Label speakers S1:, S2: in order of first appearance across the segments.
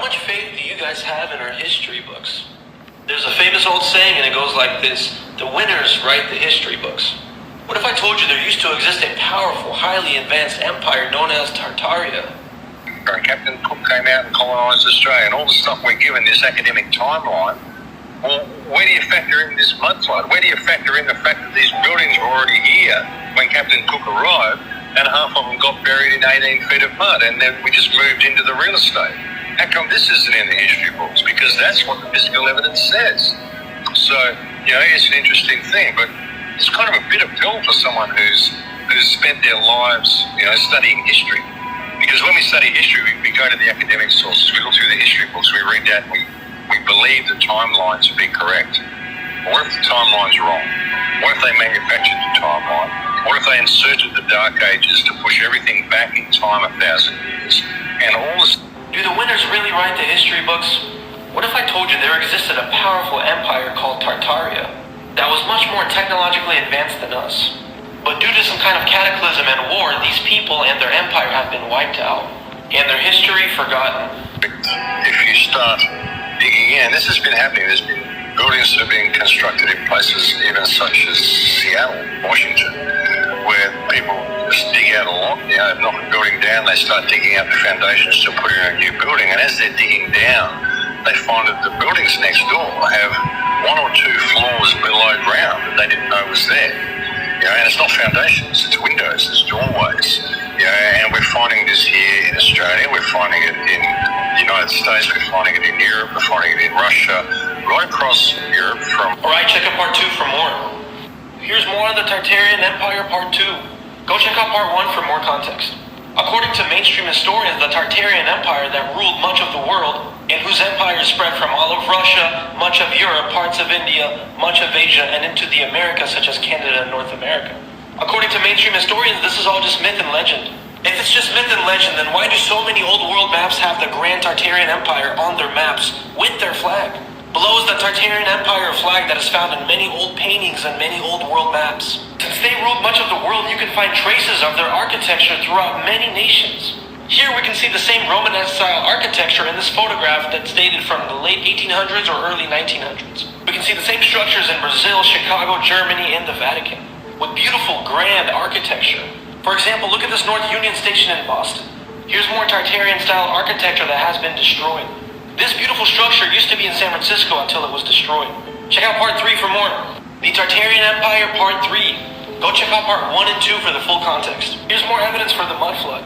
S1: much faith do you guys have in our history books? There's a famous old saying, and it goes like this: the winners write the history books. What if I told you there used to exist a powerful, highly advanced empire known as Tartaria?
S2: Captain Cook came out and colonised Australia, and all the stuff we're given, this academic timeline, well, where do you factor in this mudflood? Where do you factor in the fact that these buildings were already here when Captain Cook arrived, and half of them got buried in 18 feet of mud, and then we just moved into the real estate? How come this isn't in the history books? Because that's what the physical evidence says. So, it's an interesting thing, but it's kind of a bitter pill for someone who's spent their lives, studying history. Because when we study history, we go to the academic sources, we look through the history books, we read that, and we believe the timeline to be correct. But what if the timeline's wrong? What if they manufactured the timeline? What if they inserted the Dark Ages to push everything back in time 1,000 years? And all this...
S1: Do the winners really write the history books? What if I told you there existed a powerful empire called Tartaria that was much more technologically advanced than us? But due to some kind of cataclysm and war, these people and their empire have been wiped out, and their history forgotten.
S2: If you start digging in, this has been happening. There's been buildings that have been constructed in places even such as Seattle, Washington, where people just dig out a lot, knock a building down, they start digging out the foundations to put in a new building, and as they're digging down, they find that the buildings next door have 1 or 2 floors below ground that they didn't know was there. And it's not foundations, it's windows, it's doorways. And we're finding this here in Australia, we're finding it in the United States, we're finding it in Europe, we're finding it in Russia, right across Europe from...
S1: Alright, check out part 2 for more. Here's more on the Tartarian Empire part 2. Go check out part 1 for more context. According to mainstream historians, the Tartarian Empire that ruled much of the world, and whose empire spread from all of Russia, much of Europe, parts of India, much of Asia, and into the Americas such as Canada and North America. According to mainstream historians, this is all just myth and legend. If it's just myth and legend, then why do so many old world maps have the Grand Tartarian Empire on their maps with their flag? Below is the Tartarian Empire flag that is found in many old paintings and many old world maps. Since they ruled much of the world, you can find traces of their architecture throughout many nations. Here we can see the same Romanesque-style architecture in this photograph that's dated from the late 1800s or early 1900s. We can see the same structures in Brazil, Chicago, Germany, and the Vatican, with beautiful, grand architecture. For example, look at this North Union Station in Boston. Here's more Tartarian-style architecture that has been destroyed. This beautiful structure used to be in San Francisco until it was destroyed. Check out part 3 for more. The Tartarian Empire part 3. Go check out part 1 and 2 for the full context. Here's more evidence for the mud flood.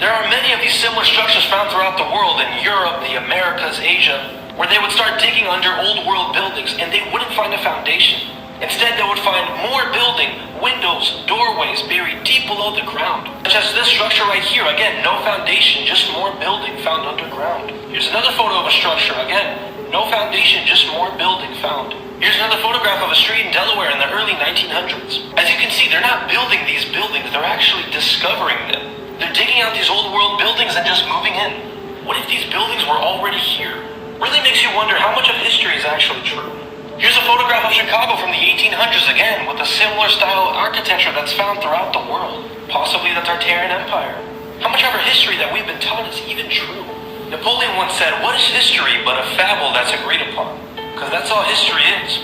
S1: There are many of these similar structures found throughout the world, in Europe, the Americas, Asia, where they would start digging under old world buildings and they wouldn't find a foundation. Instead, they would find more building, windows, doorways buried deep below the ground. Such as this structure right here. Again, no foundation, just more building found underground. Here's another photo of a structure. Again, no foundation, just more building found. Here's another photograph of a street in Delaware in the early 1900s. As you can see, they're not building these buildings, they're actually discovering them. They're digging out these old world buildings and just moving in. What if these buildings were already here? Really makes you wonder how much of history is actually true. Here's a photograph of Chicago from the 1800s again, with a similar style of architecture that's found throughout the world, possibly the Tartarian Empire. How much of our history that we've been taught is even true? Napoleon once said, "What is history but a fable that's agreed upon?" Because that's all history is.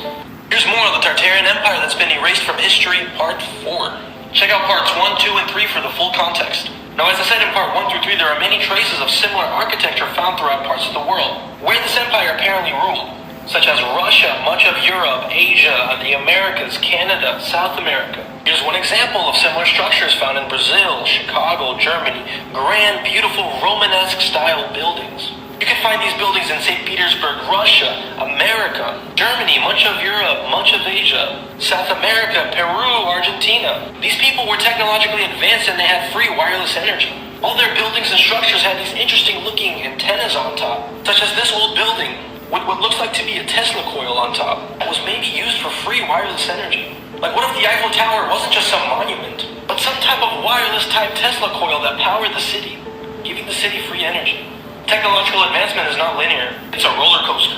S1: Here's more of the Tartarian Empire that's been erased from history, part 4. Check out parts 1, 2, and 3 for the full context. Now, as I said in part 1 through 3, there are many traces of similar architecture found throughout parts of the world where this empire apparently ruled, such as Russia, much of Europe, Asia, the Americas, Canada, South America. Here's one example of similar structures found in Brazil, Chicago, Germany, grand, beautiful Romanesque-style buildings. You can find these buildings in St. Petersburg, Russia, America, Germany, much of Europe, much of Asia, South America, Peru, Argentina. These people were technologically advanced and they had free wireless energy. All their buildings and structures had these interesting looking antennas on top, such as this old building with what looks like to be a Tesla coil on top that was maybe used for free wireless energy. Like, what if the Eiffel Tower wasn't just some monument, but some type of wireless type Tesla coil that powered the city, giving the city free energy? Technological advancement is not linear, it's a roller coaster.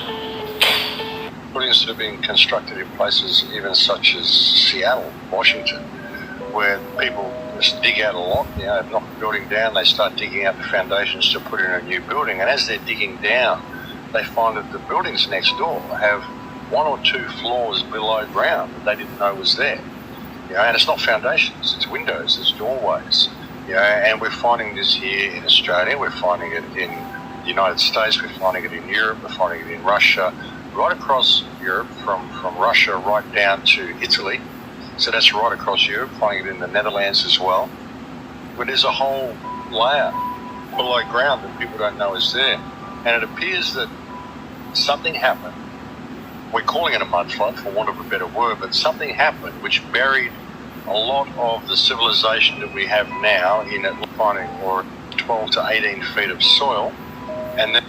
S2: Buildings have been constructed in places even such as Seattle, Washington, where people must dig out a lot, knock the building down, they start digging out the foundations to put in a new building, and as they're digging down, they find that the buildings next door have 1 or 2 floors below ground that they didn't know was there. And it's not foundations, it's windows, it's doorways. And we're finding this here in Australia, we're finding it in the United States, we're finding it in Europe, we're finding it in Russia, right across Europe, from Russia right down to Italy. So that's right across Europe, finding it in the Netherlands as well. But there's a whole layer below ground that people don't know is there. And it appears that something happened. We're calling it a mud flood, for want of a better word, but something happened which buried a lot of the civilization that we have now in it, finding or 12 to 18 feet of soil. And then